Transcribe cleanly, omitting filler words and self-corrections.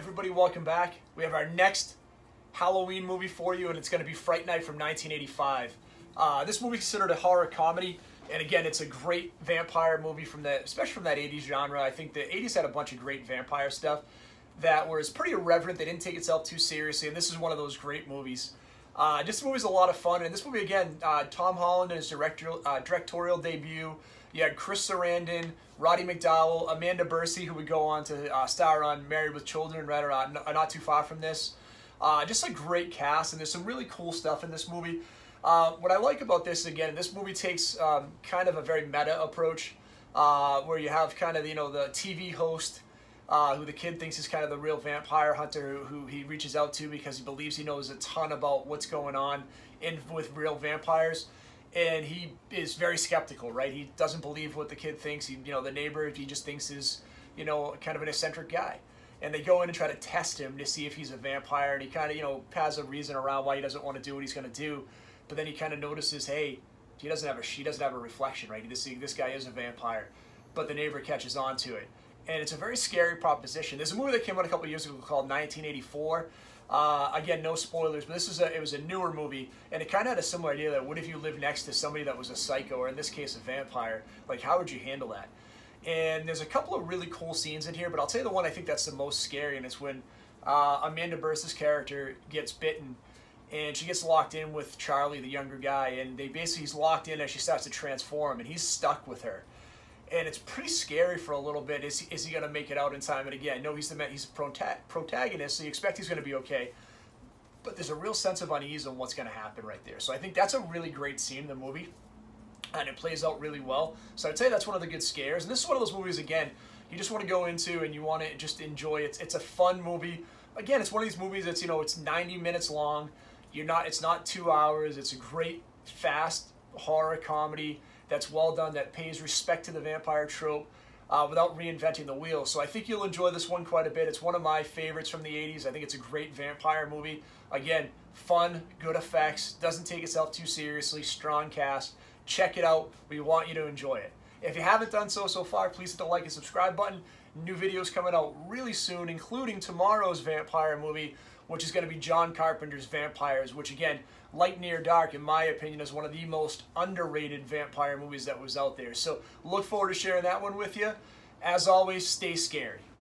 everybody, welcome back. We have our next Halloween movie for you, and it's going to be Fright Night from 1985. This movie is considered a horror comedy, and again, it's a great vampire movie from that, especially from that 80s genre. I think the 80s had a bunch of great vampire stuff that was pretty irreverent. They didn't take itself too seriously, and this is one of those great movies. This movie's a lot of fun, and this movie, again, Tom Holland in his directorial debut. You had Chris Sarandon, Roddy McDowell, Amanda Bersey, who would go on to star on Married with Children, right, or not too far from this. Just a great cast, and there's some really cool stuff in this movie. What I like about this, again, this movie takes kind of a very meta approach, where you have kind of, the TV host, who the kid thinks is kind of the real vampire hunter who he reaches out to because he believes he knows a ton about what's going on with real vampires. And he is very skeptical, right? He doesn't believe what the kid thinks. The neighbor, he just thinks is, kind of an eccentric guy. And they go in and try to test him to see if he's a vampire. And he kind of, has a reason around why he doesn't want to do what he's going to do. But then he kind of notices, hey, she doesn't have a reflection, right? This guy is a vampire. But the neighbor catches on to it. And it's a very scary proposition. There's a movie that came out a couple years ago called 1984. Again, no spoilers, but it was a newer movie, and it kind of had a similar idea that what if you lived next to somebody that was a psycho, or in this case, a vampire? Like, how would you handle that? And there's a couple of really cool scenes in here, but I'll tell you the one I think that's the most scary, and it's when Amanda Bersey's character gets bitten, and she gets locked in with Charlie, the younger guy, and he's locked in as she starts to transform, and he's stuck with her. And it's pretty scary for a little bit. Is he going to make it out in time? And again, no, he's a protagonist, so you expect he's going to be okay. But there's a real sense of unease on what's going to happen right there. So I think that's a really great scene in the movie, and it plays out really well. So I'd say that's one of the good scares. And this is one of those movies, again, you just want to go into and you want to just enjoy it. It's a fun movie. Again, it's one of these movies that's, it's 90 minutes long. It's not 2 hours. It's a great, fast horror comedy that's well done, that pays respect to the vampire trope without reinventing the wheel. So I think you'll enjoy this one quite a bit. It's one of my favorites from the 80s. I think it's a great vampire movie. Again, fun, good effects, doesn't take itself too seriously, strong cast. Check it out. We want you to enjoy it. If you haven't done so far, please hit the like and subscribe button. New videos coming out really soon, including tomorrow's vampire movie, which is going to be John Carpenter's Vampires, which, again, Light Near Dark, in my opinion, is one of the most underrated vampire movies that was out there. So look forward to sharing that one with you. As always, stay scary.